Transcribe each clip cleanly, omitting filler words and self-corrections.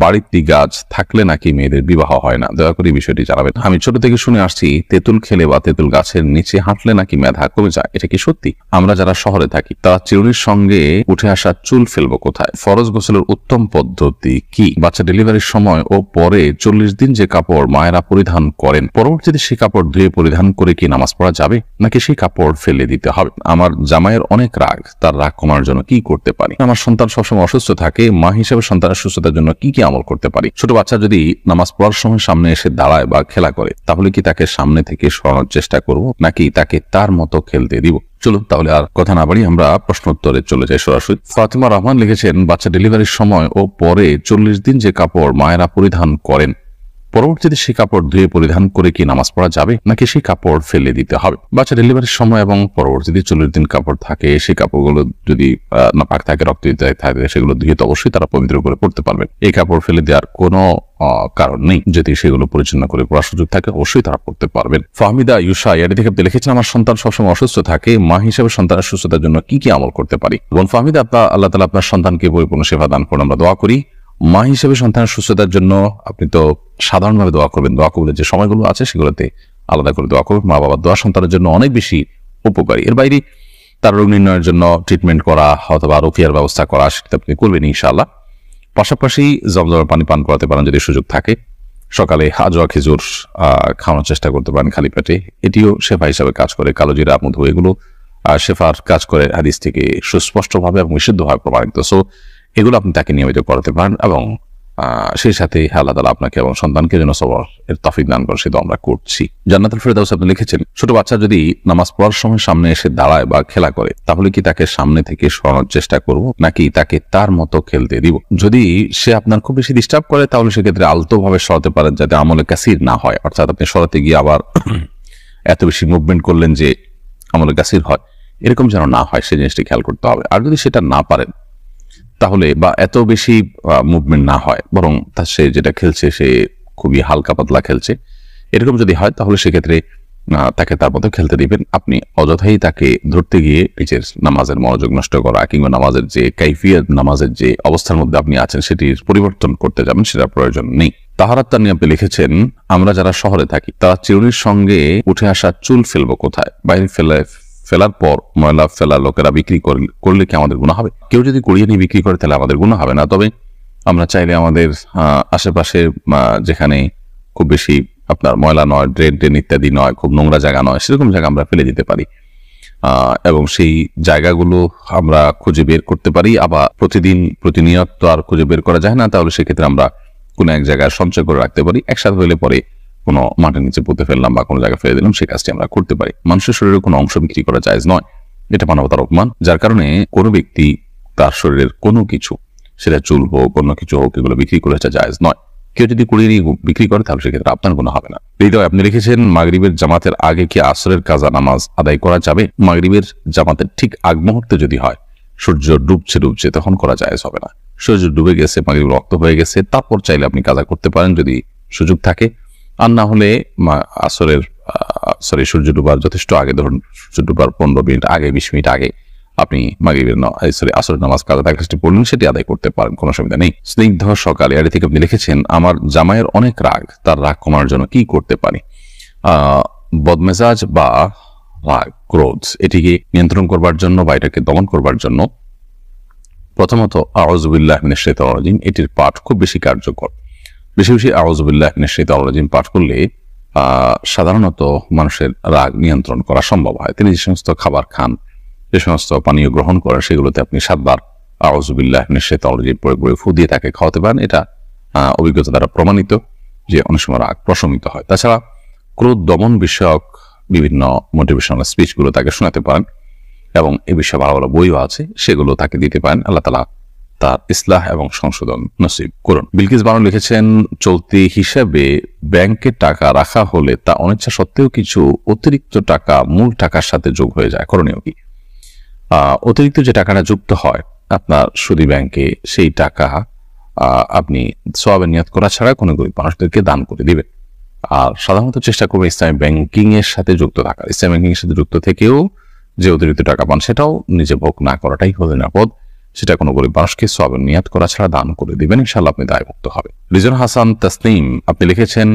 বাড়িতে গাছ থাকলে নাকি মেয়েদের বিবাহ হয় না, দয়া করে বিষয়টি জানাবেন। আমি ছোট থেকে শুনে আসছি তেঁতুল খেলে বা তেঁতুল গাছের নিচে হাঁটলে নাকি মেধা কমে যায়, এটা কি সত্যি? আমরা যারা শহরে থাকি তারা চিরুনির সঙ্গে উঠে আসা চুল ফেলবো কোথায়? ফরজ গোসলের উত্তম পদ্ধতি কি? বাচ্চা ডেলিভারির সময় ও পরে 40 দিন যে কাপড় মায়েরা পরিধান করেন, পরবর্তীতে সেই কাপড় ধুয়ে পরিধান করে কি নামাজ পড়া যাবে, নাকি সেই কাপড় ফেলে দিতে হবে? আমার জামাইয়ের অনেক রাগ, তার রাগ কমানোর জন্য কি করতে পারি? আমার সন্তান সবসময় অসুস্থ থাকে, মা হিসেবে সন্তানের সুস্থতার জন্য কি কি আমল করতে পারি? ছোট বাচ্চা যদি নামাজ পড়ার সময় সামনে এসে দাঁড়ায় বা খেলা করে, তাহলে কি তাকে সামনে থেকে সরানোর চেষ্টা করব, নাকি তাকে তার মতো খেলতে দিব? চলুন তাহলে আর কথা না বাড়ি আমরা প্রশ্নোত্তরে চলে যাই সরাসরি। ফাতিমা রহমান লিখেছেন, বাচ্চা ডেলিভারির সময় ও পরে 40 দিন যে কাপড় মায়েরা পরিধান করেন, পরবর্তীতে সেই কাপড় ধুয়ে পরিধান করে কি নামাজ পড়া যাবে, নাকি সেই কাপড় ফেলে দিতে হবে? বাচ্চা ডেলিভারির সময় এবং পরবর্তীতে 40 দিন কাপড় থাকে, সেই কাপড়গুলো যদি নাপাক থাকে, রক্ত থাকে, সেগুলো ধুয়ে তো অবশ্যই তারা পবিত্র করে পড়তে পারবেন। এই কাপড় ফেলে দেওয়ার কোনো কারণ নেই। যদি সেগুলো পরিচ্ছন্ন করে পড়ার সুযোগ থাকে অবশ্যই তারা পড়তে পারবেন। ফাহমিদা ইউসা এটি থেকে আপনি লিখেছেন, আমার সন্তান সবসময় অসুস্থ থাকে, মা হিসেবে সন্তানের সুস্থতার জন্য কি কি আমল করতে পারি? বোন ফাহমিদা, আল্লাহ তাআলা আপনার সন্তানকে পরিপূর্ণ সেবা দান করুন, আমরা দোয়া করি। মা হিসেবে সন্তানের সুস্থতার জন্য আপনি তো সাধারণভাবে দোয়া করবেন, দোয়া কবুলের যে সময়গুলো আছে সেগুলোতে আলাদা করে দোয়া করবেন। মা বাবার দোয়া সন্তানের জন্য অনেক বেশি উপকারী। এর বাইরে তার রোগ নির্ণয়ের জন্য ট্রিটমেন্ট করা অথবা রোকিয়ার ব্যবস্থা করা সেটা আপনি করবেন ইনশাআল্লাহ। পাশাপাশি জমজমের পানি পান করাতে পারেন যদি সুযোগ থাকে। সকালে আজওয়া খেজুর খাওয়ানোর চেষ্টা করতে পারেন খালি পেটে, এটিও শেফা হিসাবে কাজ করে। কালো জিরা, মধু, এগুলো শেফার কাজ করে হাদিস থেকে সুস্পষ্টভাবে এবং বিশুদ্ধভাবে প্রমাণিত। সো এগুলো আপনি তাকে নিয়মিত করাতে পারেন এবং সেই সাথে আল্লাহ তাআলা আপনাকে এবং সন্তানকে যেন সবর এর তৌফিক দান করেন সেটা আমরা করছি। জান্নাতুল ফেরদাউস আপনি লিখেছেন, ছোট বাচ্চা যদি নামাজ পড়ার সময় সামনে এসে দাঁড়ায় বা খেলা করে, তাহলে কি তাকে সামনে থেকে সরানোর চেষ্টা করব, নাকি তাকে তার মতো খেলতে দিব? যদি সে আপনার খুব বেশি ডিস্টার্ব করে তাহলে সেক্ষেত্রে আলতো ভাবে সরাতে পারেন যাতে আমলে কাসির না হয়, অর্থাৎ আপনি সরাতে গিয়ে আবার এত বেশি মুভমেন্ট করলেন যে আমলে কাসির হয়, এরকম যেন না হয় সেই জিনিসটি খেয়াল করতে হবে। আর যদি সেটা না পারেন তাহলে, বা এত বেশি মুভমেন্ট না হয়, বরং সে যেটা খেলছে সে খুবই হালকা পাতলা খেলছে, এরকম যদি হয় তাহলে সেক্ষেত্রে তাকে তার মতো খেলতে দিবেন। আপনি অযথাই তাকে ধরতে গিয়ে নিজের নামাজের মনোযোগ নষ্ট করা কিংবা নামাজের যে কাইফিয়ত, নামাজের যে অবস্থার মধ্যে আপনি আছেন সেটির পরিবর্তন করতে যাবেন, সেটা প্রয়োজন নেই। তাহারাত তানি আপনি লিখেছেন, আমরা যারা শহরে থাকি তারা চিরুনির সঙ্গে উঠে আসা চুল ফেলবো কোথায়? বাইরে ফেলার পর ময়লা ফেলা লোকেরা বিক্রি করলে কি আমাদের গুনাহ হবে? কেউ যদি কুড়িয়ে নিয়ে বিক্রি করে তাহলে আমাদের গুনাহ হবে না। তবে আমরা চাইলে আমাদের আশেপাশে যেখানে খুব বেশি আপনার ময়লা নয়, ড্রেন ইত্যাদি নয়, খুব নোংরা জায়গা নয়, সেরকম জায়গা আমরা ফেলে দিতে পারি এবং সেই জায়গাগুলো আমরা খুঁজে বের করতে পারি। আবার প্রতিনিয়ত তো আর খুঁজে বের করা যায় না, তাহলে সেক্ষেত্রে আমরা কোনো এক জায়গায় সঞ্চয় করে রাখতে পারি। একসাথে হলে পরে কোনো মাটির নিচে পুঁতে ফেললাম বা কোনো জায়গায় ফেলে দিলাম, সেই কাজটি আমরা করতে পারি। মানুষের শরীরের কোনো অংশ বিক্রি করা জায়েজ নয়, এটা মানবতার অপমান। যার কারণে কোনো ব্যক্তি তার শরীরের কোনো কিছু, সেটা চুল হোক অন্য কিছু হোক, এগুলো বিক্রি করে এটা জায়েজ নয়। কেউ যদি কুড়িয়ে নিয়ে বিক্রি করে তাহলে সেক্ষেত্রে আপনার গুনাহ হবে না। হৃদয় আপনি লিখেছেন, মাগরিবের জামাতের আগে কি আসরের কাজা নামাজ আদায় করা যাবে? মাগরিবের জামাতের ঠিক আগ মুহূর্তে যদি হয়, সূর্য ডুবছে তখন করা জায়েজ হবে না। সূর্য ডুবে গেছে, মাগরিব রক্ত হয়ে গেছে, তারপর চাইলে আপনি কাজা করতে পারেন যদি সুযোগ থাকে। আর না হলে সূর্য ডুবার যথেষ্ট আগে, ধরুন সূর্য ডুবার 15 মিনিট আগে, 20 মিনিট আগে আপনি মাগরিবের আসরের নামাজ কাজা থাকলে সেটি পড়লেন, সেটি আদায় করতে পারেন, কোনো অসুবিধা নেই। স্নিগ্ধ সকালে এর থেকে আপনি লিখেছেন, আমার জামাইয়ের অনেক রাগ, তার রাগ কমানোর জন্য কি করতে পারি? বদমেজাজ বা রাগ, ক্রোধ, এটিকে নিয়ন্ত্রণ করবার জন্য বা এটাকে দমন করবার জন্য প্রথমত আউযু বিল্লাহি মিনাশ শাইতানির রাজিম, এটির পাঠ খুব বেশি কার্যকর। বেশি বেশি আউযু বিল্লাহি মিনাশ শাইতানির রাজিম পাঠ করলে সাধারণত মানুষের রাগ নিয়ন্ত্রণ করা সম্ভব হয়। তিনি যে সমস্ত খাবার খান, যে সমস্ত পানীয় গ্রহণ করেন, সেগুলোতে আপনি 7 বার আউযু বিল্লাহি মিনাশ শাইতানির রাজিম পড়ে ফু দিয়ে তাকে খাওয়াতে পারেন। এটা অভিজ্ঞতা দ্বারা প্রমাণিত যে অনেক সময় রাগ প্রশমিত হয়। তাছাড়া ক্রোধ দমন বিষয়ক বিভিন্ন মোটিভেশনাল স্পিচগুলো তাকে শোনাতে পারেন এবং এ বিষয়ে ভালো ভালো বইও আছে, সেগুলো তাকে দিতে পারেন। আল্লাহ তাআলা তার ইসলাহ এবং সংশোধন নসিব করুন। বিলকিস বানু লিখেছেন, চলতি হিসাবে ব্যাংকে টাকা রাখা হলে তা অনিচ্ছা সত্ত্বেও কিছু অতিরিক্ত টাকা মূল টাকার সাথে যোগ হয়ে যায়, করণীয় কি? অতিরিক্ত যে টাকাটা যুক্ত হয় আপনার সুদী ব্যাংকে, সেই টাকা আপনি সওয়াবের নিয়ত করা ছাড়া কোনো গরিব মানুষদেরকে দান করে দিবেন। আর সাধারণত চেষ্টা করবে ইসলামী ব্যাংকিং এর সাথে যুক্ত থাকার। ইসলামী ব্যাংকিং এর সাথে যুক্ত থেকেও যে অতিরিক্ত টাকা পান সেটাও নিজে ভোগ না করাটাই হলো নিরাপদ। সেটা কোনো গরিব মানুষকে সওয়াবের নিয়াত করা ছাড়া দান করে দিবেন, ইনশাআল্লাহ আপনি দায়মুক্ত হবে। রিজন হাসান তাসনিম আপনি লিখেছেন,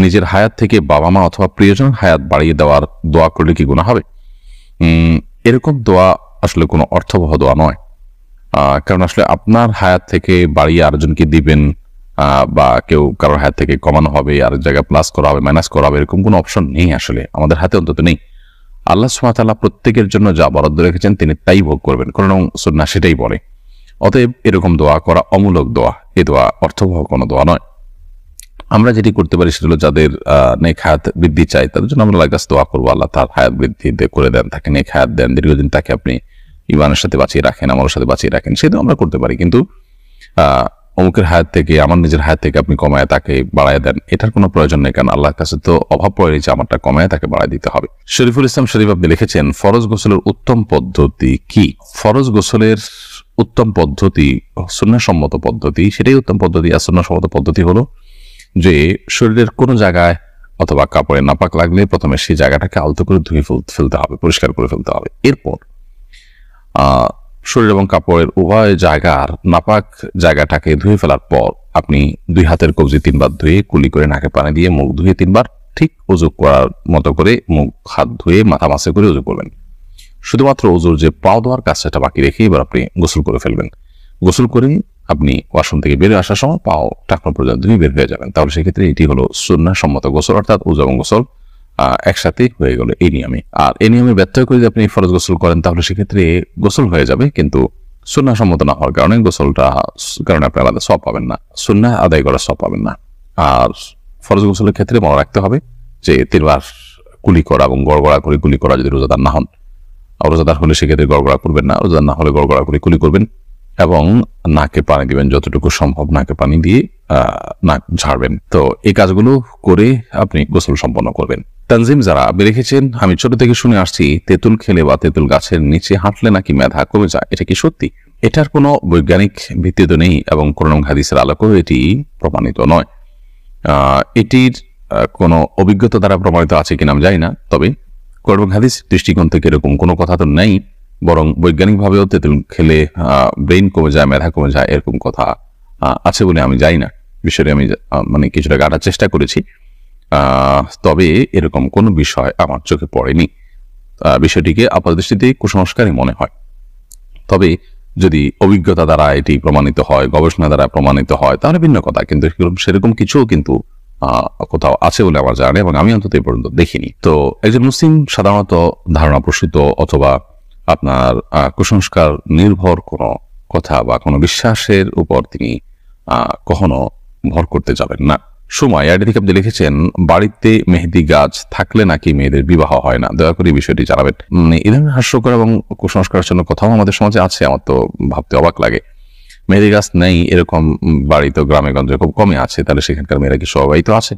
নিজের হায়াত থেকে বাবা মা অথবা প্রিয়জনের হায়াত বাড়িয়ে দেওয়ার দোয়া করলে কি গুনাহ হবে? এরকম দোয়া আসলে কোনো অর্থবহ দোয়া নয়, কারণ আসলে আপনার হায়াত থেকে বাড়িয়ে আরেকজনকে দিবেন বা কেউ কারোর হায়াত থেকে কমানো হবে, আরেক জায়গায় প্লাস করা হবে, মাইনাস করা হবে, এরকম কোনো অপশন নেই, আসলে আমাদের হাতে অন্তত নেই। আল্লাহ সুবহানাহু ওয়া তাআলা প্রত্যেকের জন্য যা বরাদ্দ রেখেছেন তিনি তাই ভোগ করবেন, কারণ সুন্নাহ সেটাই বলে। অতএব এরকম দোয়া করা অমূলক দোয়া, এই দোয়া অর্থবহ কোনো দোয়া নয়। আমরা যেটি করতে পারি সেটা হলো যাদের নেক হায়াত বৃদ্ধি চাই তাদের জন্য আমরা আল্লাহর কাছে দোয়া করবো, আল্লাহ তার হায়াত বৃদ্ধি করে দেন, তাকে নেক হায়াত দেন, দীর্ঘদিন তাকে আপনি ইমানের সাথে বাঁচিয়ে রাখেন, আমলের সাথে বাঁচিয়ে রাখেন, সেটা আমরা করতে পারি। কিন্তু অমুকের হায়াত থেকে আমার নিজের হায়াত থেকে আপনি কমায় তাকে বাড়ায় দেন, এটার কোনো প্রয়োজন নেই, কারণ আল্লাহর কাছে তো অভাব পড়ে যে আমারটা কমায় তাকে বাড়ায় দিতে হবে। শরীফুল ইসলাম শরীফ আপনি লিখেছেন, ফরজ গোসলের উত্তম পদ্ধতি কি? ফরজ গোসলের উত্তম পদ্ধতি, সুন্নাহসম্মত পদ্ধতি, সেটাই উত্তম পদ্ধতি। আর সুন্নাহসম্মত পদ্ধতি হলো যে শরীরের কোনো জায়গায় অথবা কাপড়ে নাপাক লাগলে প্রথমে সেই জায়গাটাকে আলতো করে ধুয়ে ফেলতে হবে, পরিষ্কার করে ফেলতে হবে। এরপর শরীর এবং কাপড়ের উভয় জায়গার নাপাক জায়গাটাকে ধুয়ে ফেলার পর আপনি 2 হাতের কবজি 3 বার ধুয়ে কুলি করে নাকে পানি দিয়ে মুখ ধুয়ে 3 বার ঠিক ওযু করার মতো করে মুখ হাত ধুয়ে মাথা মাসে করে ওযু করবেন। শুধুমাত্র ওযুর যে পাও ধোয়ার কাজটা বাকি রেখে এবার আপনি গোসল করে ফেলবেন। গোসল করে আপনি ওয়াশরুম থেকে বেরিয়ে আসার সময় পাও টাকনো পর্যন্ত ধুয়ে বের হয়ে যাবেন। তাহলে সেক্ষেত্রে এটি হলো সুন্নাহসম্মত গোসল, অর্থাৎ ওযু এবং গোসল একসাথে হয়ে গেল এই নিয়মে। আর এই নিয়মে ব্যত্যয় করে যদি আপনি ফরজ গোসল করেন তাহলে সেক্ষেত্রে গোসল হয়ে যাবে, কিন্তু সুন্নাহসম্মত না হওয়ার কারণে গোসলটা কারণে আপনি আলাদা সওয়াব পাবেন না, সুন্নাহ আদায় করার সওয়াব পাবেন না। আর ফরজ গোসলের ক্ষেত্রে মনে রাখতে হবে যে 3 বার কুলি করা এবং গড়গড়া করে কুলি করা, যদি রোজাদার না হন। রোজাদার হলে সেক্ষেত্রে গড়গড়া করবেন না, রোজাদার না হলে গড়গড়া করে কুলি করবেন এবং নাকে পানি দিবেন, যতটুকু সম্ভব নাকে পানি দিয়ে নাক ঝাড়বেন। তো এই কাজগুলো করে আপনি গোসল সম্পন্ন করবেন। তানজিম যারা আপনি লিখেছেন, আমি ছোট থেকে শুনে আসছি তেঁতুল খেলে বা তেঁতুল গাছের নিচে হাঁটলে নাকি মেধা কমে যায়, এটা কি সত্যি? এটার কোনো বৈজ্ঞানিক ভিত্তি তো নেই এবং কোরআন হাদিসের আলোকেও এটি প্রমাণিত নয়। এটির কোনো অভিজ্ঞতা দ্বারা প্রমাণিত আছে কিনা আমি জানি না, তবে কোরআন হাদিস দৃষ্টিকোণ থেকে এরকম কোনো কথা তো নেই, বরং বৈজ্ঞানিকভাবেও তেঁতুল খেলে ব্রেইন কমে যায়, মেধা কমে যায়, এরকম কথা আছে বলে আমি জানি না। বিষয়টি আমি মানে কিছুটা গাটার চেষ্টা করেছি, তবে এরকম কোনো বিষয় আমার চোখে পড়েনি। বিষয়টিকে আপাতদৃষ্টিতে কুসংস্কারই মনে হয়। তবে যদি অভিজ্ঞতা দ্বারা এটি প্রমাণিত হয়, গবেষণা দ্বারা প্রমাণিত হয় তাহলে ভিন্ন কথা, কিন্তু সেরকম কিছুও কিন্তু কোথাও আছে বলে আমার জানা নেই এবং আমি অন্তত এই পর্যন্ত দেখিনি। তো একজন মুসলিম সাধারণত ধারণা প্রসূত অথবা আপনার কুসংস্কার নির্ভর কোনো কথা বা কোনো বিশ্বাসের উপর তিনি কখনো ভর করতে যাবেন না। সময় আইডি থেকে আপনি লিখেছেন, বাড়িতে মেহেদি গাছ থাকলে নাকি মেয়েদের বিবাহ হয় না, দয়া করে বিষয়টি জানাবেন। এই ধরনের হাস্যকর এবং কুসংস্কারের জন্য কথাও আমাদের সমাজে আছে, আমার তো ভাবতে অবাক লাগে। মেহেদি গাছ নেই এরকম বাড়ি তো গ্রামে গঞ্জে খুব কমই আছে, তাহলে সেখানকার মেয়েরা কি সবাই তো আছে?